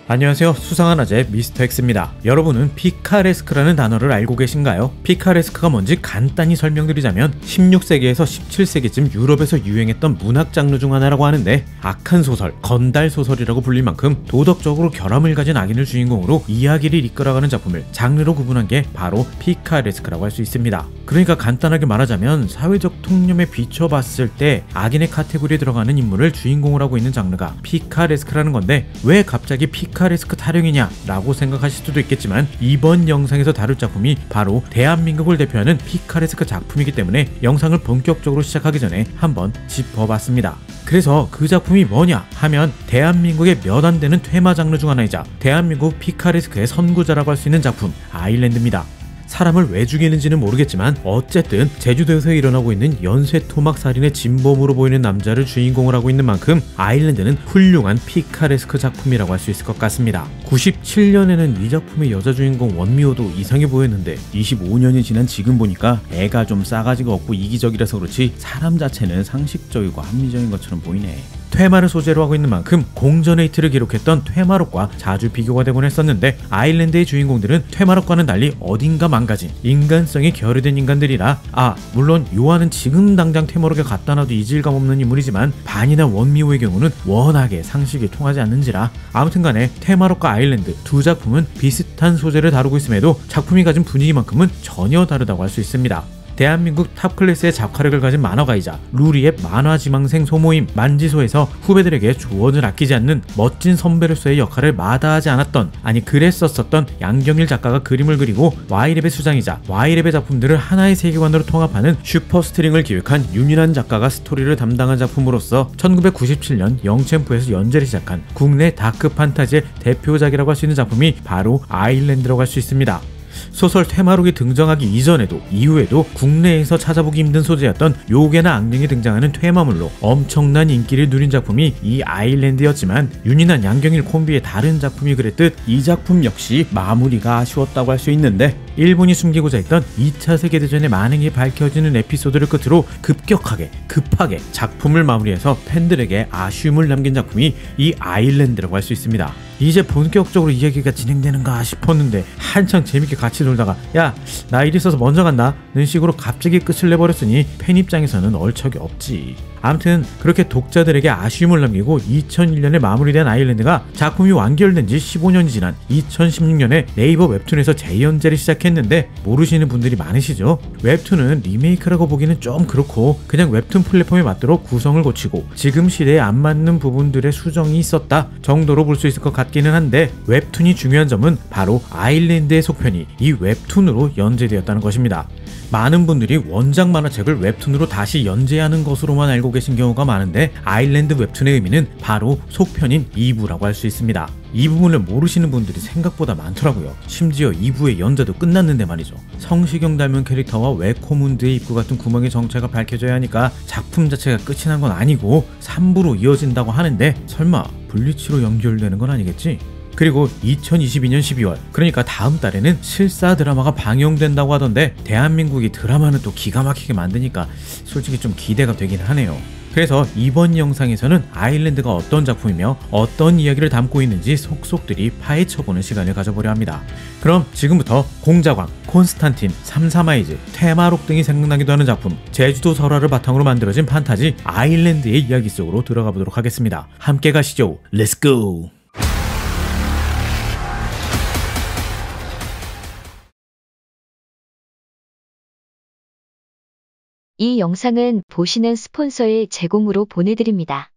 안녕하세요. 수상한 아재 미스터 X입니다. 여러분은 피카레스크라는 단어를 알고 계신가요? 피카레스크가 뭔지 간단히 설명드리자면 16세기에서 17세기쯤 유럽에서 유행했던 문학 장르 중 하나라고 하는데, 악한 소설, 건달 소설이라고 불릴 만큼 도덕적으로 결함을 가진 악인을 주인공으로 이야기를 이끌어가는 작품을 장르로 구분한 게 바로 피카레스크라고 할 수 있습니다. 그러니까 간단하게 말하자면 사회적 통념에 비춰봤을 때 악인의 카테고리에 들어가는 인물을 주인공으로 하고 있는 장르가 피카레스크라는 건데, 왜 갑자기 피카레스크 타령이냐 라고 생각하실 수도 있겠지만, 이번 영상에서 다룰 작품이 바로 대한민국을 대표하는 피카레스크 작품이기 때문에 영상을 본격적으로 시작하기 전에 한번 짚어봤습니다. 그래서 그 작품이 뭐냐 하면 대한민국의 몇 안 되는 테마 장르 중 하나이자 대한민국 피카레스크의 선구자라고 할 수 있는 작품 아일랜드입니다. 사람을 왜 죽이는지는 모르겠지만 어쨌든 제주도에서 일어나고 있는 연쇄토막 살인의 진범으로 보이는 남자를 주인공으로 하고 있는 만큼 아일랜드는 훌륭한 피카레스크 작품이라고 할 수 있을 것 같습니다. 97년에는 이 작품의 여자 주인공 원미호도 이상해 보였는데 25년이 지난 지금 보니까 애가 좀 싸가지가 없고 이기적이라서 그렇지 사람 자체는 상식적이고 합리적인 것처럼 보이네. 퇴마를 소재로 하고 있는 만큼 공전에이트를 기록했던 퇴마록과 자주 비교가 되곤 했었는데, 아일랜드의 주인공들은 퇴마록과는 달리 어딘가 망가진 인간성이 결여된 인간들이라, 물론 요한은 지금 당장 퇴마록에 갖다 놔도 이질감 없는 인물이지만 반이나 원미호의 경우는 워낙에 상식이 통하지 않는지라, 아무튼간에 퇴마록과 아일랜드 두 작품은 비슷한 소재를 다루고 있음에도 작품이 가진 분위기만큼은 전혀 다르다고 할 수 있습니다. 대한민국 탑클래스의 작화력을 가진 만화가이자 루리의 만화지망생 소모임 만지소에서 후배들에게 조언을 아끼지 않는 멋진 선배로서의 역할을 마다하지 않았던, 아니 그랬었었던 양경일 작가가 그림을 그리고 Y랩의 수장이자 Y랩의 작품들을 하나의 세계관으로 통합하는 슈퍼스트링을 기획한 윤인환 작가가 스토리를 담당한 작품으로서 1997년 영챔프에서 연재를 시작한 국내 다크 판타지의 대표작이라고 할 수 있는 작품이 바로 아일랜드라고 할 수 있습니다. 소설 퇴마록이 등장하기 이전에도 이후에도 국내에서 찾아보기 힘든 소재였던 요괴나 악령이 등장하는 퇴마물로 엄청난 인기를 누린 작품이 이 아일랜드였지만, 윤인한 양경일 콤비의 다른 작품이 그랬듯 이 작품 역시 마무리가 아쉬웠다고 할 수 있는데, 일본이 숨기고자 했던 2차 세계대전의 만행이 밝혀지는 에피소드를 끝으로 급하게 작품을 마무리해서 팬들에게 아쉬움을 남긴 작품이 이 아일랜드라고 할 수 있습니다. 이제 본격적으로 이야기가 진행되는가 싶었는데 한창 재밌게 같이 놀다가 야, 나 일 있어서 먼저 간다 는 식으로 갑자기 끝을 내버렸으니 팬 입장에서는 얼척이 없지. 아무튼 그렇게 독자들에게 아쉬움을 남기고 2001년에 마무리된 아일랜드가 작품이 완결된 지 15년이 지난 2016년에 네이버 웹툰에서 재연재를 시작했는데, 모르시는 분들이 많으시죠? 웹툰은 리메이크라고 보기는 좀 그렇고 그냥 웹툰 플랫폼에 맞도록 구성을 고치고 지금 시대에 안 맞는 부분들의 수정이 있었다 정도로 볼 수 있을 것 같기는 한데, 웹툰이 중요한 점은 바로 아일랜드의 속편이 이 웹툰으로 연재되었다는 것입니다. 많은 분들이 원작 만화책을 웹툰으로 다시 연재하는 것으로만 알고 계신 경우가 많은데, 아일랜드 웹툰의 의미는 바로 속편인 2부라고 할 수 있습니다. 이 부분을 모르시는 분들이 생각보다 많더라고요. 심지어 2부의 연재도 끝났는데 말이죠. 성시경 닮은 캐릭터와 웨코문드의 입구 같은 구멍의 정체가 밝혀져야 하니까 작품 자체가 끝이 난 건 아니고 3부로 이어진다고 하는데, 설마 블리치로 연결되는 건 아니겠지? 그리고 2022년 12월, 그러니까 다음 달에는 실사 드라마가 방영된다고 하던데, 대한민국이 드라마는 또 기가 막히게 만드니까 솔직히 좀 기대가 되긴 하네요. 그래서 이번 영상에서는 아일랜드가 어떤 작품이며 어떤 이야기를 담고 있는지 속속들이 파헤쳐보는 시간을 가져보려 합니다. 그럼 지금부터 공자광, 콘스탄틴, 삼사마이즈, 퇴마록 등이 생각나기도 하는 작품, 제주도 설화를 바탕으로 만들어진 판타지 아일랜드의 이야기 속으로 들어가 보도록 하겠습니다. 함께 가시죠. 렛츠고! 이 영상은 보시는 스폰서의 제공으로 보내드립니다.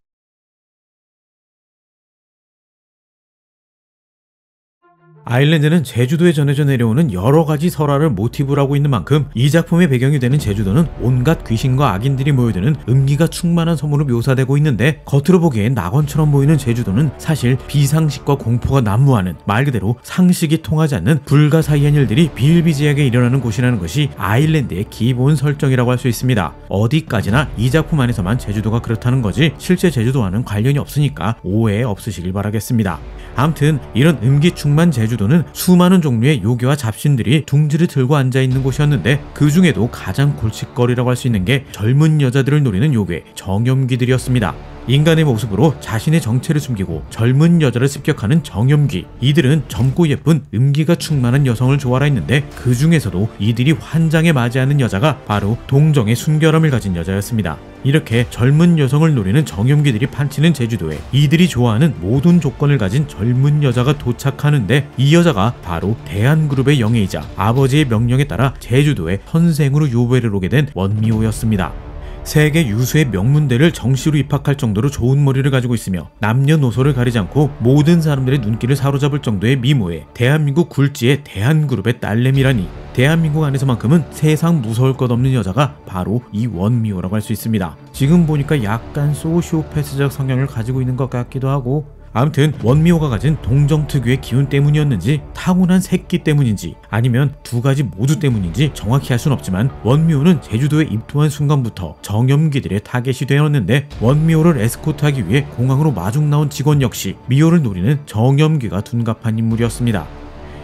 아일랜드는 제주도에 전해져 내려오는 여러가지 설화를 모티브로 하고 있는 만큼 이 작품의 배경이 되는 제주도는 온갖 귀신과 악인들이 모여드는 음기가 충만한 섬으로 묘사되고 있는데, 겉으로 보기엔 낙원처럼 보이는 제주도는 사실 비상식과 공포가 난무하는, 말 그대로 상식이 통하지 않는 불가사의한 일들이 비일비재하게 일어나는 곳이라는 것이 아일랜드의 기본 설정이라고 할 수 있습니다. 어디까지나 이 작품 안에서만 제주도가 그렇다는 거지 실제 제주도와는 관련이 없으니까 오해 없으시길 바라겠습니다. 아무튼 이런 음기충만 제주도는 수많은 종류의 요괴와 잡신들이 둥지를 들고 앉아있는 곳이었는데, 그 중에도 가장 골칫거리라고 할 수 있는 게 젊은 여자들을 노리는 요괴 정염귀들이었습니다. 인간의 모습으로 자신의 정체를 숨기고 젊은 여자를 습격하는 정염귀. 이들은 젊고 예쁜 음기가 충만한 여성을 좋아라 했는데 그 중에서도 이들이 환장에 맞이하는 여자가 바로 동정의 순결함을 가진 여자였습니다. 이렇게 젊은 여성을 노리는 정염귀들이 판치는 제주도에 이들이 좋아하는 모든 조건을 가진 젊은 여자가 도착하는데 이 여자가 바로 대한그룹의 영예이자 아버지의 명령에 따라 제주도에 선생으로 요배를 오게 된 원미호였습니다. 세계 유수의 명문대를 정시로 입학할 정도로 좋은 머리를 가지고 있으며 남녀노소를 가리지 않고 모든 사람들의 눈길을 사로잡을 정도의 미모에 대한민국 굴지의 대한그룹의 딸내미라니, 대한민국 안에서만큼은 세상 무서울 것 없는 여자가 바로 이 원미호라고 할 수 있습니다. 지금 보니까 약간 소시오패스적 성향을 가지고 있는 것 같기도 하고, 아무튼 원미호가 가진 동정 특유의 기운 때문이었는지 타고난 새끼 때문인지 아니면 두 가지 모두 때문인지 정확히 알 순 없지만 원미호는 제주도에 입도한 순간부터 정염귀들의 타겟이 되었는데, 원미호를 에스코트하기 위해 공항으로 마중 나온 직원 역시 미호를 노리는 정염귀가 둔갑한 인물이었습니다.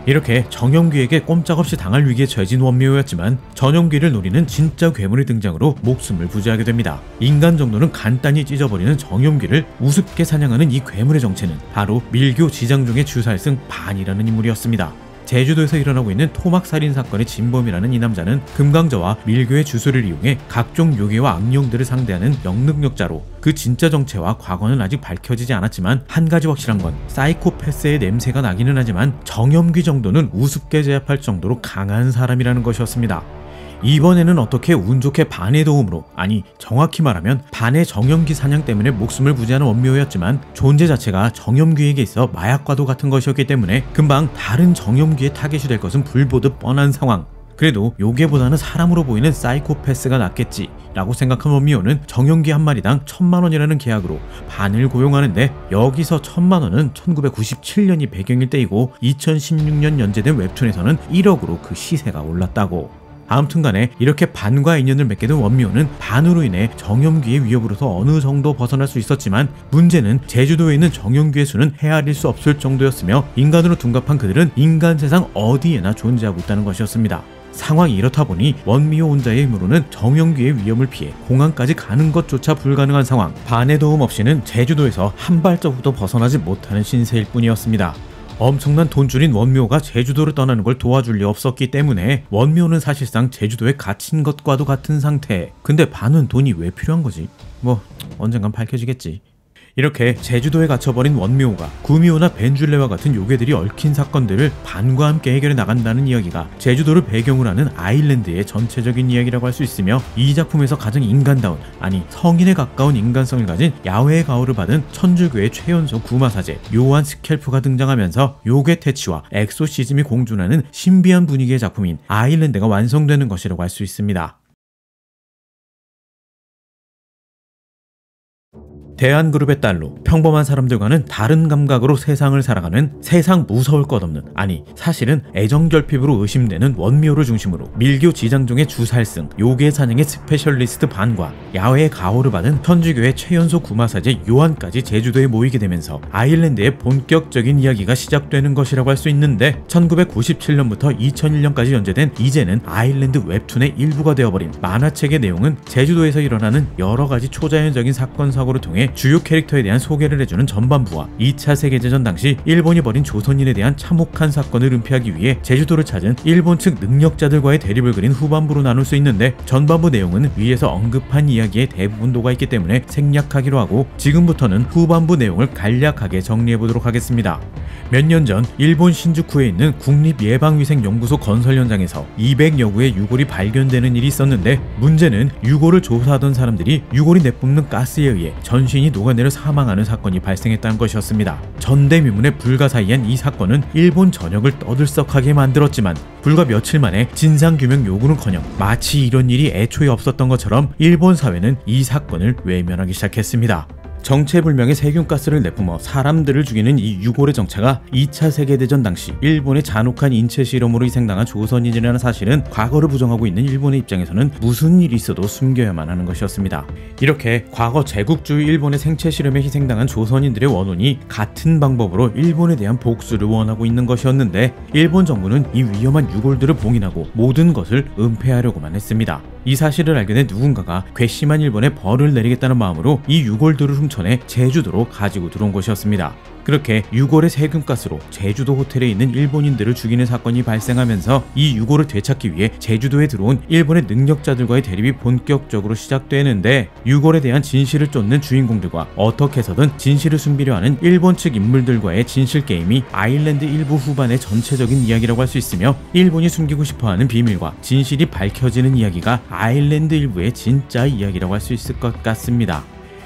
이렇게 정염귀에게 꼼짝없이 당할 위기에 처해진 원미호였지만 전염귀를 노리는 진짜 괴물의 등장으로 목숨을 부지하게 됩니다. 인간 정도는 간단히 찢어버리는 정염귀를 우습게 사냥하는 이 괴물의 정체는 바로 밀교 지장중의 주살승 반이라는 인물이었습니다. 제주도에서 일어나고 있는 토막살인 사건의 진범이라는 이 남자는 금강저와 밀교의 주술을 이용해 각종 요괴와 악령들을 상대하는 영능력자로, 그 진짜 정체와 과거는 아직 밝혀지지 않았지만 한 가지 확실한 건 사이코패스의 냄새가 나기는 하지만 정염귀 정도는 우습게 제압할 정도로 강한 사람이라는 것이었습니다. 이번에는 어떻게 운 좋게 반의 도움으로, 아니 정확히 말하면 반의 정염귀 사냥 때문에 목숨을 부지하는 원미호였지만 존재 자체가 정염귀에게 있어 마약과도 같은 것이었기 때문에 금방 다른 정염귀의 타겟이 될 것은 불보듯 뻔한 상황. 그래도 요괴보다는 사람으로 보이는 사이코패스가 낫겠지 라고 생각한 원미호는 정염귀 한 마리당 1000만원이라는 계약으로 반을 고용하는데, 여기서 1000만원은 1997년이 배경일 때이고 2016년 연재된 웹툰에서는 1억으로 그 시세가 올랐다고. 아무튼간에 이렇게 반과 인연을 맺게 된 원미호는 반으로 인해 정염귀의 위협으로서 어느 정도 벗어날 수 있었지만, 문제는 제주도에 있는 정염귀의 수는 헤아릴 수 없을 정도였으며 인간으로 둔갑한 그들은 인간 세상 어디에나 존재하고 있다는 것이었습니다. 상황이 이렇다 보니 원미호 혼자의 힘으로는 정염귀의 위험을 피해 공항까지 가는 것조차 불가능한 상황, 반의 도움 없이는 제주도에서 한 발자국도 벗어나지 못하는 신세일 뿐이었습니다. 엄청난 돈줄인 원미호가 제주도를 떠나는 걸 도와줄 리 없었기 때문에 원미호는 사실상 제주도에 갇힌 것과도 같은 상태. 근데 반은 돈이 왜 필요한 거지? 뭐 언젠간 밝혀지겠지. 이렇게 제주도에 갇혀버린 원미호가 구미호나 벤줄레와 같은 요괴들이 얽힌 사건들을 반과 함께 해결해 나간다는 이야기가 제주도를 배경으로 하는 아일랜드의 전체적인 이야기라고 할 수 있으며, 이 작품에서 가장 인간다운, 아니 성인에 가까운 인간성을 가진 야외의 가호를 받은 천주교의 최연소 구마사제 요한 스켈프가 등장하면서 요괴 퇴치와 엑소시즘이 공존하는 신비한 분위기의 작품인 아일랜드가 완성되는 것이라고 할 수 있습니다. 대한그룹의 딸로 평범한 사람들과는 다른 감각으로 세상을 살아가는 세상 무서울 것 없는, 아니 사실은 애정결핍으로 의심되는 원미호를 중심으로 밀교 지장종의 주살승, 요괴 사냥의 스페셜리스트 반과 야외의 가호를 받은 천주교의 최연소 구마사제 요한까지 제주도에 모이게 되면서 아일랜드의 본격적인 이야기가 시작되는 것이라고 할 수 있는데, 1997년부터 2001년까지 연재된 이제는 아일랜드 웹툰의 일부가 되어버린 만화책의 내용은 제주도에서 일어나는 여러가지 초자연적인 사건 사고를 통해 주요 캐릭터에 대한 소개를 해주는 전반부와 2차 세계대전 당시 일본이 벌인 조선인에 대한 참혹한 사건을 은폐하기 위해 제주도를 찾은 일본 측 능력자들과의 대립을 그린 후반부로 나눌 수 있는데, 전반부 내용은 위에서 언급한 이야기에 대부분 녹아있기 때문에 생략하기로 하고 지금부터는 후반부 내용을 간략하게 정리해보도록 하겠습니다. 몇 년 전 일본 신주쿠에 있는 국립예방위생연구소 건설 현장에서 200여 구의 유골이 발견되는 일이 있었는데, 문제는 유골을 조사하던 사람들이 유골이 내뿜는 가스에 의해 전신이 녹아내려 사망하는 사건이 발생했다는 것이었습니다. 전대미문에 불가사의한 이 사건은 일본 전역을 떠들썩하게 만들었지만, 불과 며칠 만에 진상규명 요구는커녕 마치 이런 일이 애초에 없었던 것처럼 일본 사회는 이 사건을 외면하기 시작했습니다. 정체불명의 세균가스를 내뿜어 사람들을 죽이는 이 유골의 정체가 2차 세계대전 당시 일본의 잔혹한 인체 실험으로 희생당한 조선인이라는 사실은 과거를 부정하고 있는 일본의 입장에서는 무슨 일이 있어도 숨겨야만 하는 것이었습니다. 이렇게 과거 제국주의 일본의 생체 실험에 희생당한 조선인들의 원혼이 같은 방법으로 일본에 대한 복수를 원하고 있는 것이었는데, 일본 정부는 이 위험한 유골들을 봉인하고 모든 것을 은폐하려고만 했습니다. 이 사실을 알게 된 누군가가 괘씸한 일본에 벌을 내리겠다는 마음으로 이 유골들을 훔쳐내 제주도로 가지고 들어온 것이었습니다. 그렇게 유골의 세금가스로 제주도 호텔에 있는 일본인들을 죽이는 사건이 발생하면서 이 유골을 되찾기 위해 제주도에 들어온 일본의 능력자들과의 대립이 본격적으로 시작되는데, 유골에 대한 진실을 쫓는 주인공들과 어떻게 해서든 진실을 숨기려 하는 일본 측 인물들과의 진실 게임이 아일랜드 1부 후반의 전체적인 이야기라고 할 수 있으며, 일본이 숨기고 싶어하는 비밀과 진실이 밝혀지는 이야기가 아일랜드 1부의 진짜 이야기라고 할 수 있을 것 같습니다.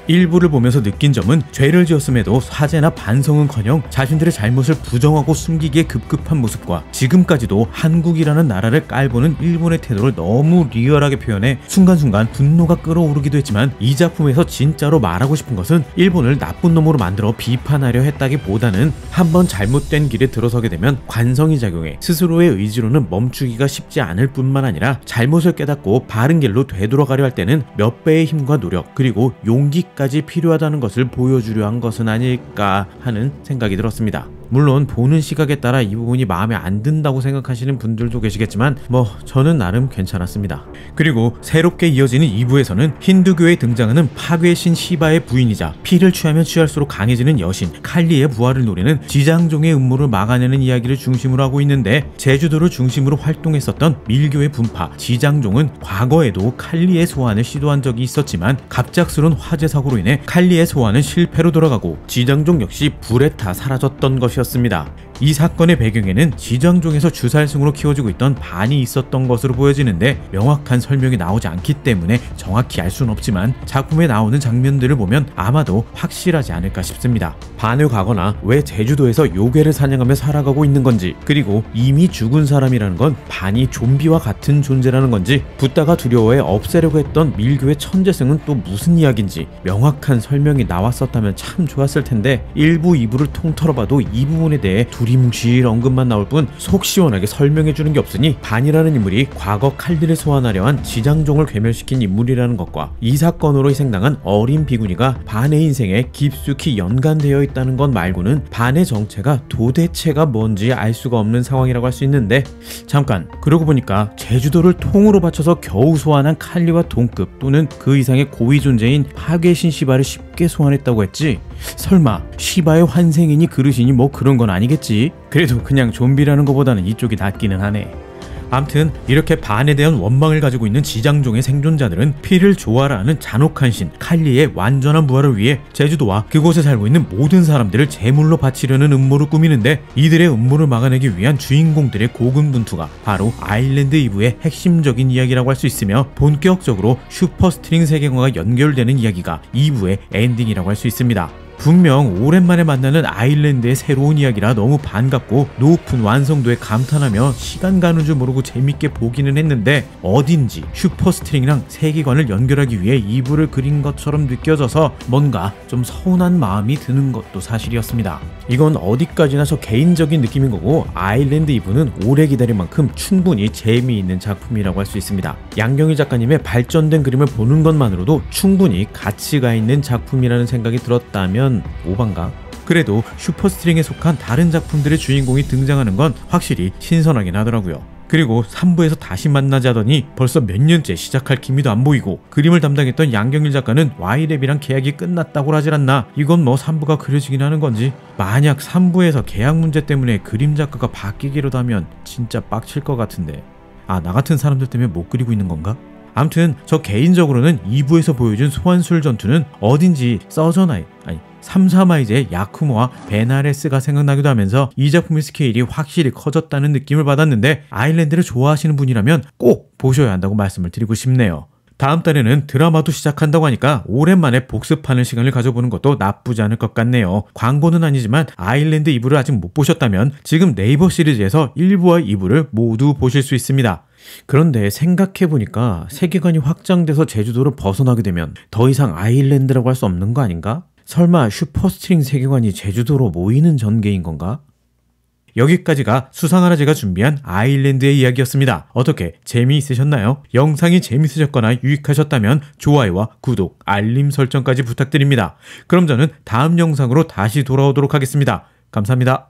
일부를 보면서 느낀 점은 죄를 지었음에도 사죄나 반성은커녕 자신들의 잘못을 부정하고 숨기기에 급급한 모습과 지금까지도 한국이라는 나라를 깔보는 일본의 태도를 너무 리얼하게 표현해 순간순간 분노가 끓어오르기도 했지만, 이 작품에서 진짜로 말하고 싶은 것은 일본을 나쁜 놈으로 만들어 비판하려 했다기보다는 한번 잘못된 길에 들어서게 되면 관성이 작용해 스스로의 의지로는 멈추기가 쉽지 않을 뿐만 아니라 잘못을 깨닫고 바른 길로 되돌아가려 할 때는 몇 배의 힘과 노력 그리고 용기까지 필요하다는 것을 보여주려 한 것은 아닐까 하는 생각이 들었습니다. 물론 보는 시각에 따라 이 부분이 마음에 안 든다고 생각하시는 분들도 계시겠지만 저는 나름 괜찮았습니다. 그리고 새롭게 이어지는 2부에서는 힌두교에 등장하는 파괴 신 시바의 부인이자 피를 취하면 취할수록 강해지는 여신 칼리의 부활을 노리는 지장종의 음모를 막아내는 이야기를 중심으로 하고 있는데, 제주도를 중심으로 활동했었던 밀교의 분파 지장종은 과거에도 칼리의 소환을 시도한 적이 있었지만 갑작스러운 화재 사고로 인해 칼리의 소환은 실패로 돌아가고 지장종 역시 불에 타 사라졌던 것이었습니다. 이 사건의 배경에는 지장종에서 주살승으로 키워지고 있던 반이 있었던 것으로 보여지는데, 명확한 설명이 나오지 않기 때문에 정확히 알 수는 없지만 작품에 나오는 장면들을 보면 아마도 확실하지 않을까 싶습니다. 반을 가거나 왜 제주도에서 요괴를 사냥하며 살아가고 있는 건지, 그리고 이미 죽은 사람이라는 건 반이 좀비와 같은 존재라는 건지, 붓다가 두려워해 없애려고 했던 밀교의 천재승은 또 무슨 이야기인지 명확한 설명이 나왔었다면 참 좋았을 텐데, 1부, 2부를 통틀어봐도 이 부분에 대해 두리뭉실 언급만 나올 뿐 속 시원하게 설명해주는 게 없으니, 반이라는 인물이 과거 칼리를 소환하려 한 지장종을 괴멸시킨 인물이라는 것과 이 사건으로 희생당한 어린 비구니가 반의 인생에 깊숙이 연관되어 있다는 것 말고는 반의 정체가 도대체가 뭔지 알 수가 없는 상황이라고 할 수 있는데, 잠깐 그러고 보니까 제주도를 통으로 바쳐서 겨우 소환한 칼리와 동급 또는 그 이상의 고위 존재인 파괴신 시바를 쉽게 소환했다고 했지? 설마 시바의 환생이니 그릇이니 그런 건 아니겠지? 그래도 그냥 좀비라는 것보다는 이쪽이 낫기는 하네. 암튼 이렇게 반에 대한 원망을 가지고 있는 지장종의 생존자들은 피를 조아라 하는 잔혹한 신 칼리의 완전한 부활을 위해 제주도와 그곳에 살고 있는 모든 사람들을 제물로 바치려는 음모를 꾸미는데, 이들의 음모를 막아내기 위한 주인공들의 고군분투가 바로 아일랜드 2부의 핵심적인 이야기라고 할 수 있으며, 본격적으로 슈퍼스트링 세계관과 연결되는 이야기가 2부의 엔딩이라고 할 수 있습니다. 분명 오랜만에 만나는 아일랜드의 새로운 이야기라 너무 반갑고 높은 완성도에 감탄하며 시간 가는 줄 모르고 재밌게 보기는 했는데, 어딘지 슈퍼스트링이랑 세계관을 연결하기 위해 2부를 그린 것처럼 느껴져서 뭔가 좀 서운한 마음이 드는 것도 사실이었습니다. 이건 어디까지나 저 개인적인 느낌인 거고, 아일랜드 2부는 오래 기다린 만큼 충분히 재미있는 작품이라고 할 수 있습니다. 양경희 작가님의 발전된 그림을 보는 것만으로도 충분히 가치가 있는 작품이라는 생각이 들었다면 오반가? 그래도 슈퍼스트링에 속한 다른 작품들의 주인공이 등장하는 건 확실히 신선하긴 하더라고요. 그리고 3부에서 다시 만나지 하더니 벌써 몇 년째 시작할 기미도 안 보이고, 그림을 담당했던 양경일 작가는 Y랩이랑 계약이 끝났다고 하질 않나? 이건 3부가 그려지긴 하는 건지, 만약 3부에서 계약 문제 때문에 그림 작가가 바뀌기라도 하면 진짜 빡칠 것 같은데, 나 같은 사람들 때문에 못 그리고 있는 건가? 암튼 저 개인적으로는 2부에서 보여준 소환술 전투는 어딘지 서저나이, 3사마이제의 야쿠모와 베나레스가 생각나기도 하면서 이 작품의 스케일이 확실히 커졌다는 느낌을 받았는데, 아일랜드를 좋아하시는 분이라면 꼭 보셔야 한다고 말씀을 드리고 싶네요. 다음 달에는 드라마도 시작한다고 하니까 오랜만에 복습하는 시간을 가져보는 것도 나쁘지 않을 것 같네요. 광고는 아니지만 아일랜드 2부를 아직 못 보셨다면 지금 네이버 시리즈에서 1부와 2부를 모두 보실 수 있습니다. 그런데 생각해보니까 세계관이 확장돼서 제주도를 벗어나게 되면 더 이상 아일랜드라고 할 수 없는 거 아닌가? 설마 슈퍼스트링 세계관이 제주도로 모이는 전개인 건가? 여기까지가 수상하라 제가 준비한 아일랜드의 이야기였습니다. 어떻게 재미있으셨나요? 영상이 재미있으셨거나 유익하셨다면 좋아요와 구독, 알림 설정까지 부탁드립니다. 그럼 저는 다음 영상으로 다시 돌아오도록 하겠습니다. 감사합니다.